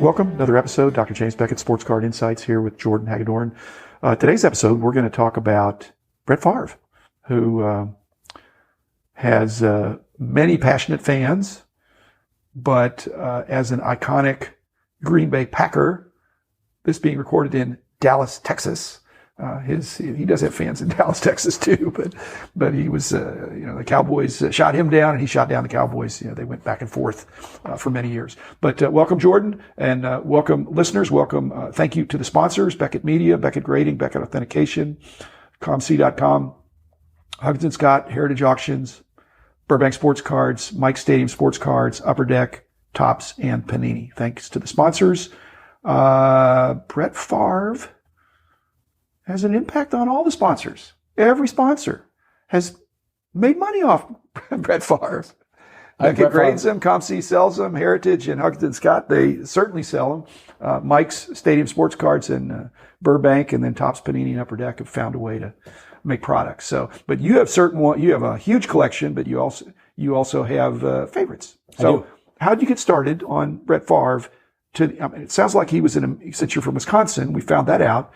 Welcome, another episode, Dr. James Beckett, Sports Card Insights here with Jordan Hagedorn. Today's episode, we're going to talk about Bret Favre, who has many passionate fans, but as an iconic Green Bay Packer, this being recorded in Dallas, Texas. He does have fans in Dallas, Texas too, but he was, the Cowboys shot him down and he shot down the Cowboys. They went back and forth for many years. But welcome, Jordan, and welcome, listeners. Welcome. Thank you to the sponsors: Beckett Media, Beckett Grading, Beckett Authentication, ComC.com, Hagedorn Scott, Heritage Auctions, Burbank Sports Cards, Mike Stadium Sports Cards, Upper Deck, Topps, and Panini. Thanks to the sponsors. Bret Favre has an impact on all the sponsors. Every sponsor has made money off Bret Favre. Beckett grades them, ComC sells them, Heritage and Hagedorn Scott, they certainly sell them. Mike's Stadium Sports Cards in Burbank, and then Topps, Panini, and Upper Deck have found a way to make products. So, but you have you have a huge collection, but you also have favorites. So, how did you get started on Bret Favre? It sounds like he was since you're from Wisconsin, we found that out.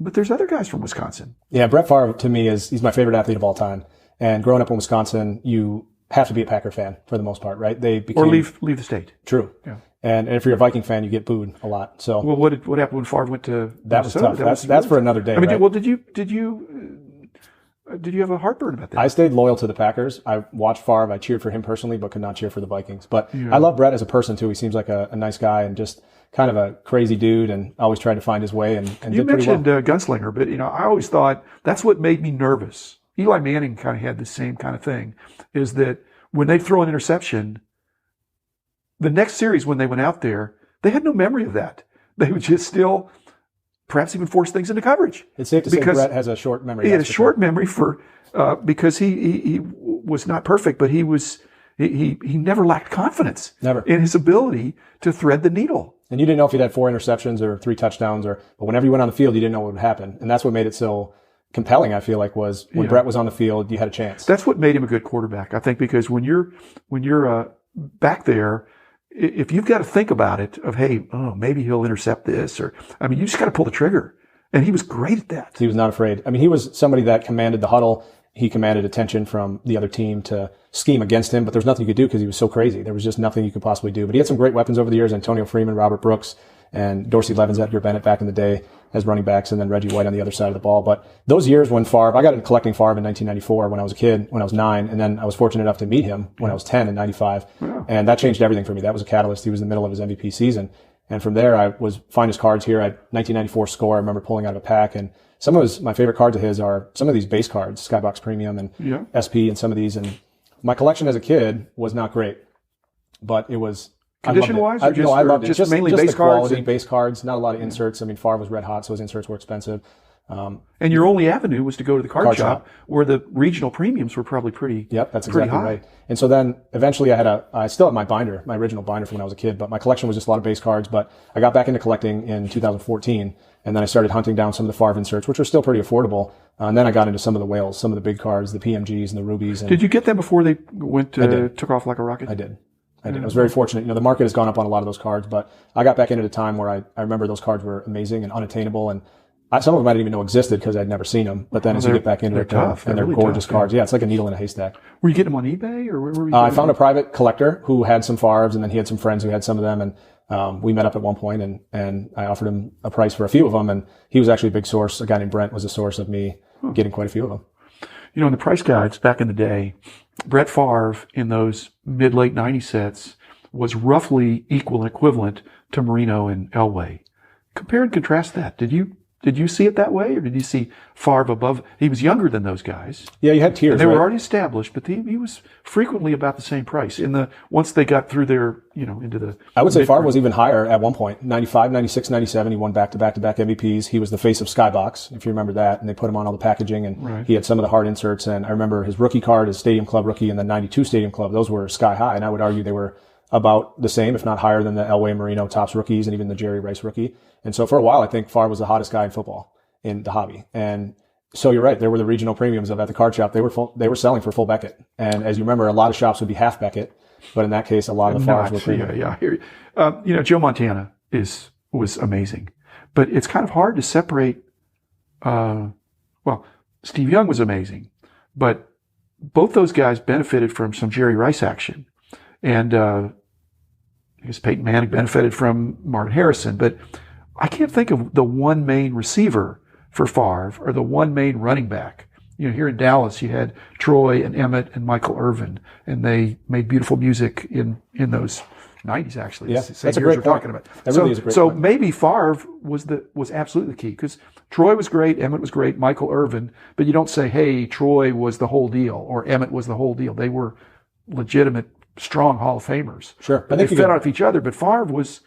But there's other guys from Wisconsin. Yeah, Bret Favre to me he's my favorite athlete of all time. And growing up in Wisconsin, you have to be a Packer fan for the most part, right? Or leave the state. True. Yeah. And if you're a Viking fan, you get booed a lot. So well, what happened when Favre went to that Minnesota? Was tough. That's for another day. I mean, right? Did you have a heartburn about that? I stayed loyal to the Packers. I watched Favre. I cheered for him personally, but could not cheer for the Vikings. But I love Bret as a person too. He seems like a nice guy and just kind of a crazy dude, and always tried to find his way and you did pretty well. You mentioned Gunslinger, but I always thought that's what made me nervous. Eli Manning kind of had the same kind of thing, is that when they'd throw an interception, the next series when they went out there, they had no memory of that. They would just still perhaps even force things into coverage. It's safe to say Bret has a short memory. He had a short memory because he was not perfect, but he never lacked confidence in his ability to thread the needle. And you didn't know if he'd had 4 interceptions or 3 touchdowns, but whenever you went on the field, you didn't know what would happen. And that's what made it so compelling, I feel like, was when Bret was on the field, you had a chance. That's what made him a good quarterback, I think, because when you're back there, if you've got to think about it of, hey, maybe he'll intercept this, you just got to pull the trigger. And he was great at that. He was not afraid. I mean, he was somebody that commanded the huddle. He commanded attention from the other team to scheme against him, but there's nothing you could do because he was so crazy. There was just nothing you could possibly do. But he had some great weapons over the years: Antonio Freeman, Robert Brooks, and Dorsey Levens, Edgar Bennett back in the day as running backs, and then Reggie White on the other side of the ball. But those years when I got into collecting Favre in 1994 when I was a kid, when I was 9, and then I was fortunate enough to meet him when I was 10 in 95. Wow. And that changed everything for me. That was a catalyst. He was in the middle of his MVP season. And from there, I was find his cards here. I had 1994 score. I remember pulling out of a pack, and some of my favorite cards of his are some of these base cards, Skybox Premium and SP, and some of these. And my collection as a kid was not great, but it was condition-wise. I loved it. Just mainly just base the quality, cards. Base cards, not a lot of inserts. I mean, Favre was red hot, so his inserts were expensive. And your only avenue was to go to the card shop, where the regional premiums were probably pretty. Yep, that's pretty exactly high. right. And so then eventually I still had my binder, my original binder from when I was a kid, but my collection was just a lot of base cards. But I got back into collecting in 2014, and then I started hunting down some of the Favre inserts, which are still pretty affordable. And then I got into some of the whales, some of the big cards, the PMGs and the rubies. And did you get them before they took off like a rocket? I did. I was very fortunate. The market has gone up on a lot of those cards, but I got back into a time where I remember those cards were amazing and unattainable, and some of them I didn't even know existed because I'd never seen them. But then as you get back into it, tough. And they're really gorgeous tough, cards. Yeah, it's like a needle in a haystack. Were you getting them on eBay, or where were you? I found a private collector who had some Favres, and then he had some friends who had some of them, and we met up at one point, and I offered him a price for a few of them, and he was actually a big source. A guy named Brent was a source of me getting quite a few of them. In the price guides back in the day, Bret Favre in those mid-late 90s sets was roughly equal and equivalent to Marino and Elway. Compare and contrast that. Did you see it that way, or did you see Favre above? He was younger than those guys. Yeah, you had tiers. And they were already established, but he was frequently about the same price once they got through their into the. I would say Favre was even higher at one point. 95, 96, 97. He won back-to-back MVPs. He was the face of Skybox, if you remember that, and they put him on all the packaging, and he had some of the hard inserts. And I remember his rookie card, his Stadium Club rookie, and the 92 Stadium Club. Those were sky high, and I would argue they were about the same, if not higher than the Elway, Marino, Topps rookies, and even the Jerry Rice rookie. And so for a while, I think Favre was the hottest guy in football, in the hobby. And so you're right. There were the regional premiums at the card shop. They were selling for full Beckett. And as you remember, a lot of shops would be half Beckett. But in that case, a lot of the Favres were Freeman. Yeah, I hear you. Joe Montana was amazing, but it's kind of hard to separate. Well, Steve Young was amazing, but both those guys benefited from some Jerry Rice action, and I guess Peyton Manning benefited from Martin Harrison, but I can't think of the one main receiver for Favre or the one main running back. Here in Dallas, you had Troy and Emmett and Michael Irvin, and they made beautiful music in those 90s, actually. Yeah, that's a great point. Talking about. That really is a great point. point. Maybe Favre was absolutely the key, because Troy was great, Emmett was great, Michael Irvin, but you don't say, hey, Troy was the whole deal or Emmett was the whole deal. They were legitimate, strong Hall of Famers. Sure. But they fed off each other, but Favre was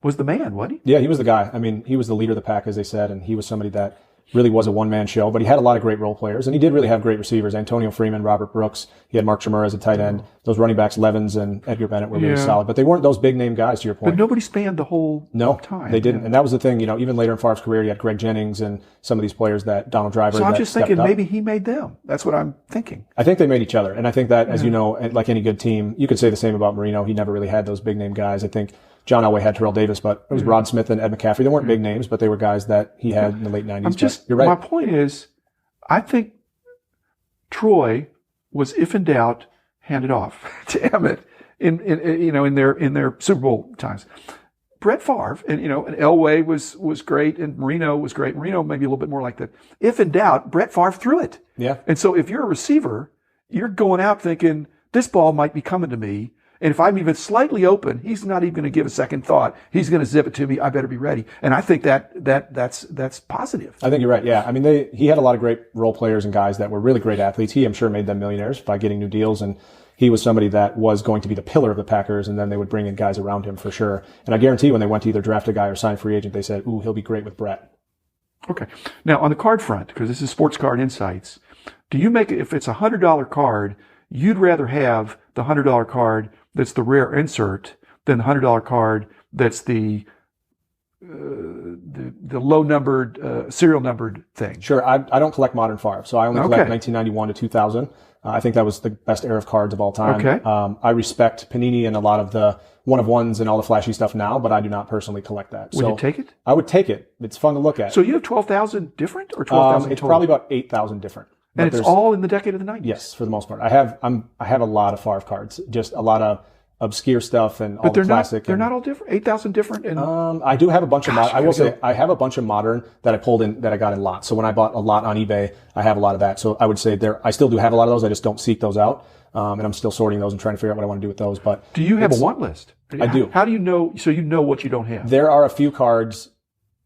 the man, wasn't he? Yeah, he was the guy. I mean, he was the leader of the pack, as they said, and he was somebody that really was a one-man show, but he had a lot of great role players, and he did really have great receivers. Antonio Freeman, Robert Brooks. He had Mark Chmura as a tight end. Those running backs, Levens and Edgar Bennett, were really solid, but they weren't those big-name guys, to your point. But nobody spanned the whole time. They didn't, and that was the thing. Even later in Favre's career, you had Greg Jennings and some of these players that Donald Driver. So I'm just thinking maybe he made them. That's what I'm thinking. I think they made each other, and I think that, as you know, like any good team, you could say the same about Marino. He never really had those big-name guys. I think John Elway had Terrell Davis, but it was Rod Smith and Ed McCaffrey. They weren't big names, but they were guys that he had in the late 90s. You're right. My point is, I think Troy was, if in doubt, handed off to Emmett in their Super Bowl times. Brett Favre and Elway was great, and Marino was great. Marino maybe a little bit more like that. If in doubt, Brett Favre threw it. Yeah. And so if you're a receiver, you're going out thinking this ball might be coming to me. And if I'm even slightly open, he's not even going to give a second thought. He's going to zip it to me. I better be ready. And I think that's positive. I think you're right. Yeah. I mean, he had a lot of great role players and guys that were really great athletes. He, I'm sure, made them millionaires by getting new deals. And he was somebody that was going to be the pillar of the Packers. And then they would bring in guys around him for sure. And I guarantee when they went to either draft a guy or sign a free agent, they said, ooh, he'll be great with Bret. Okay. Now on the card front, because this is Sports Card Insights, do you make it, if it's $100 card, you'd rather have the $100 card that's the rare insert than the $100 card that's the low numbered, serial numbered thing? Sure. I don't collect modern Favre, so I only collect 1991 to 2000. I think that was the best era of cards of all time. Okay. I respect Panini and a lot of the one-of-ones and all the flashy stuff now, but I do not personally collect that. Would you take it? I would take it. It's fun to look at. So you have 12,000 different or 12,000 It's total? probably about 8,000 different. And it's all in the decade of the 90s? Yes, for the most part. I have a lot of Favre cards, just a lot of obscure stuff and all the classic. They're not all different? 8,000 different? And I do have a bunch of modern. I will say I have a bunch of modern that I pulled in, that I got in lots. So when I bought a lot on eBay, I have a lot of that. So I would say I still do have a lot of those. I just don't seek those out. And I'm still sorting those and trying to figure out what I want to do with those. But do you have a want list? I do. How do you know? So you know what you don't have? There are a few cards,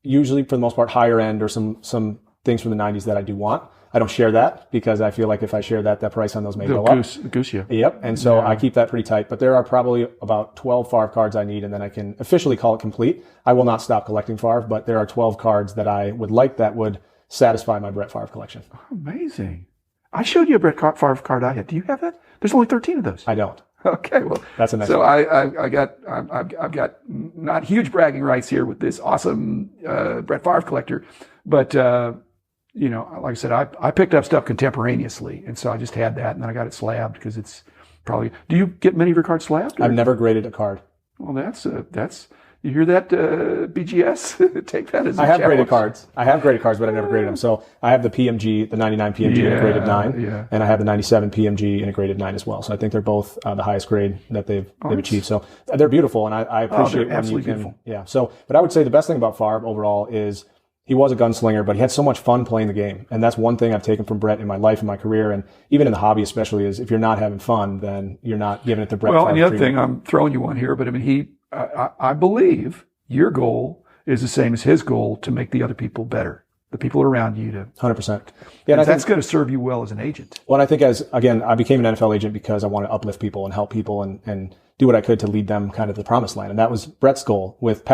usually for the most part higher end, or some things from the 90s that I do want. I don't share that because I feel like if I share that, the price on those may go up. Goose you. Yep. And so I keep that pretty tight. But there are probably about 12 Favre cards I need, and then I can officially call it complete. I will not stop collecting Favre, but there are 12 cards that I would like that would satisfy my Bret Favre collection. Oh, amazing. I showed you a Bret Favre card I had. Do you have that? There's only 13 of those. I don't. Okay, well, that's a nice. So I've got not huge bragging rights here with this awesome Bret Favre collector, but like I said, I picked up stuff contemporaneously, and so I just had that, and then I got it slabbed because it's probably. Do you get many of your cards slabbed? I've never graded a card. Well, that's. You hear that, BGS? Take that as a I have challenge. graded cards. I have graded cards, but I never graded them. So I have the PMG, the 99 PMG in a graded 9, and I have the 97 PMG in a graded 9 as well. So I think they're both the highest grade that they've achieved. So they're beautiful, and I appreciate when you can. Beautiful. Yeah. So, but I would say the best thing about Favre overall is he was a gunslinger, but he had so much fun playing the game. And that's one thing I've taken from Bret in my life and my career, and even in the hobby especially, is if you're not having fun, then you're not giving it to Bret. Well, Favre and the other thing, I'm throwing you one here, but I mean, I believe your goal is the same as his goal, to make the other people better, the people around you to 100%. Yeah, and that's going to serve you well as an agent. Well, and I think I became an NFL agent because I want to uplift people and help people and do what I could to lead them kind of to the promised land. And that was Bret's goal with the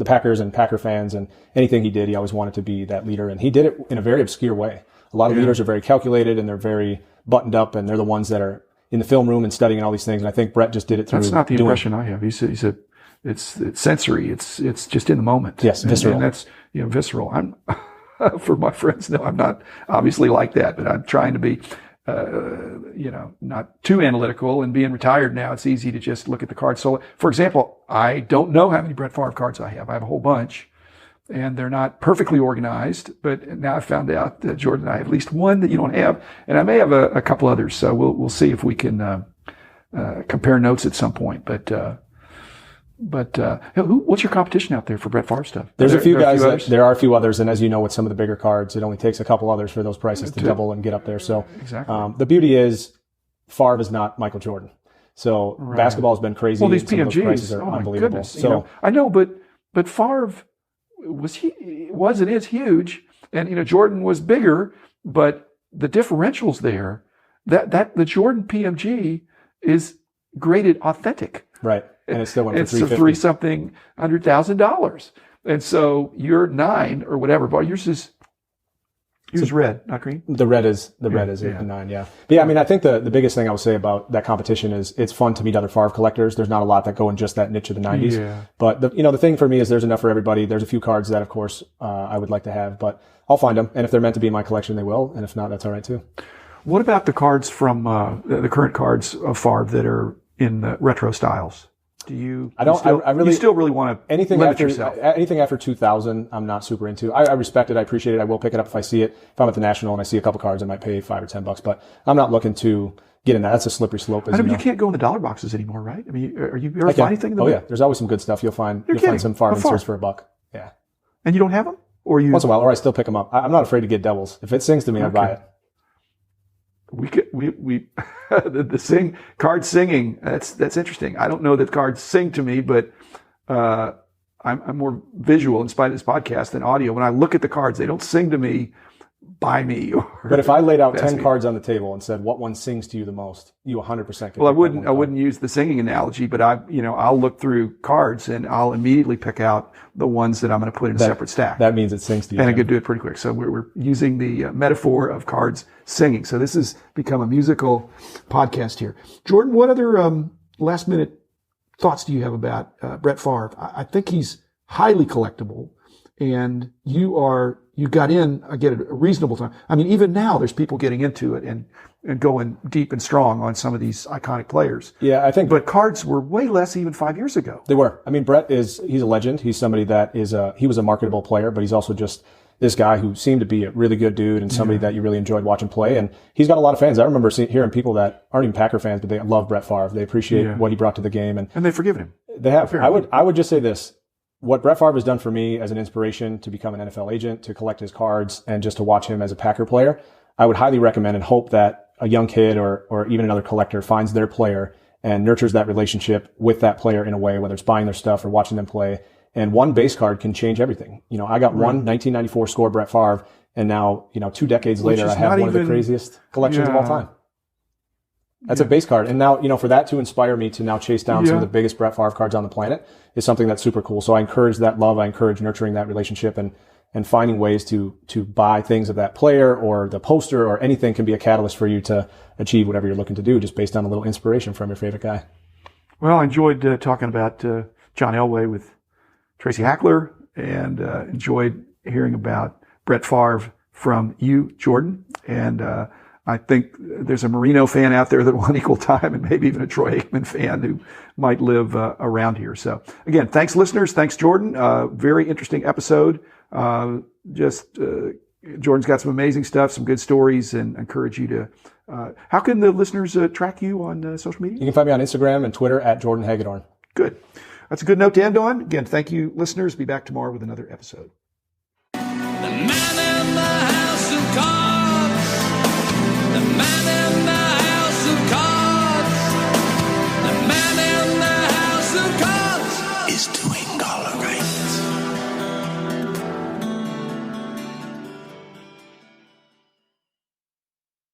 Packers and Packer fans, and anything he did, he always wanted to be that leader. And he did it in a very obscure way. A lot of leaders are very calculated and they're very buttoned up, and they're the ones that are in the film room and studying all these things. And I think Bret just did it through. That's not the impression I have. It's sensory. It's just in the moment. Yes, visceral. And that's visceral. I'm for my friends. No, I'm not obviously like that, but I'm trying to be. not too analytical, and being retired now, it's easy to just look at the cards. So, for example, I don't know how many Brett Favre cards I have. I have a whole bunch, and they're not perfectly organized. But now I've found out that Jordan and I have at least one that you don't have, and I may have a couple others. So we'll see if we can compare notes at some point. But what's your competition out there for Brett Favre stuff? There's a few guys. There are a few others, and as you know, with some of the bigger cards, it only takes a couple others for those prices to double and get up there. So exactly. The beauty is Favre is not Michael Jordan. So basketball has been crazy. Well, these Some of those PMGs, prices are unbelievable. Goodness. So I know, but Favre was and is huge, and Jordan was bigger, but the differentials there, that the Jordan PMG is graded authentic. Right. And it still went for $350. It's $3-something $100,000. And so your 9 or whatever, but yours is red, not green. The red is 8 and 9, yeah. But yeah, I mean, I think the biggest thing I would say about that competition is it's fun to meet other Favre collectors. There's not a lot that go in just that niche of the 90s. Yeah. But the thing for me is there's enough for everybody. There's a few cards that, of course, I would like to have, but I'll find them. And if they're meant to be in my collection, they will. And if not, that's all right too. What about the cards from the current cards of Favre that are in the retro styles? Do you? You still really want to limit yourself. Anything after 2000, I'm not super into. I respect it. I appreciate it. I will pick it up if I see it. If I'm at the National and I see a couple cards, I might pay $5 or $10, but I'm not looking to get in that. That's a slippery slope. I know, but you can't go in the dollar boxes anymore, right? I mean, are you ever find anything? Yeah. There's always some good stuff. You'll find some Favre inserts for $1. Yeah. And you don't have them, or you once in a while, or I still pick them up. I'm not afraid to get doubles. If it sings to me, I buy it. The card singing, that's interesting. I don't know that cards sing to me, but I'm more visual in spite of this podcast than audio. When I look at the cards, they don't sing to me, buy me. But if I laid out 10 cards on the table and said, what one sings to you the most, you 100% could. Well, I wouldn't use the singing analogy, but I'll look through cards and I'll immediately pick out the ones that I'm going to put in a separate stack. That means it sings to you. And I could do it pretty quick. So we're using the metaphor of cards singing. So this has become a musical podcast here. Jordan, what other last minute thoughts do you have about Brett Favre? I think he's highly collectible, and you got in, I get a reasonable time. I mean, even now there's people getting into it and going deep and strong on some of these iconic players. Yeah, I think. But cards were way less even 5 years ago. They were. I mean, he's a legend. He's somebody that he was a marketable player, but he's also just this guy who seemed to be a really good dude and somebody that you really enjoyed watching play. And he's got a lot of fans. I remember hearing people that aren't even Packer fans, but they love Brett Favre. They appreciate what he brought to the game. And they've forgiven him. They have. I would just say this. What Brett Favre has done for me as an inspiration to become an NFL agent, to collect his cards, and just to watch him as a Packer player, I would highly recommend and hope that a young kid or even another collector finds their player and nurtures that relationship with that player in a way, whether it's buying their stuff or watching them play. And one base card can change everything. I got one 1994 score Brett Favre, and now, 2 decades later, I have one of the craziest collections of all time. That's a base card. And now, for that to inspire me to now chase down some of the biggest Brett Favre cards on the planet is something that's super cool. So I encourage that love. I encourage nurturing that relationship and finding ways to buy things of that player, or the poster or anything can be a catalyst for you to achieve whatever you're looking to do, just based on a little inspiration from your favorite guy. Well, I enjoyed talking about John Elway with Tracy Hackler, and enjoyed hearing about Brett Favre from you, Jordan. And I think there's a Marino fan out there that will want equal time, and maybe even a Troy Aikman fan who might live around here. So again, thanks listeners. Thanks Jordan. Very interesting episode. Jordan's got some amazing stuff, some good stories, and I encourage you to, how can the listeners track you on social media? You can find me on Instagram and Twitter at Jordan Hagedorn. Good. That's a good note to end on. Again, thank you listeners. Be back tomorrow with another episode. The man in the house of cards. The man in the house of cards. The man in the house of cards is too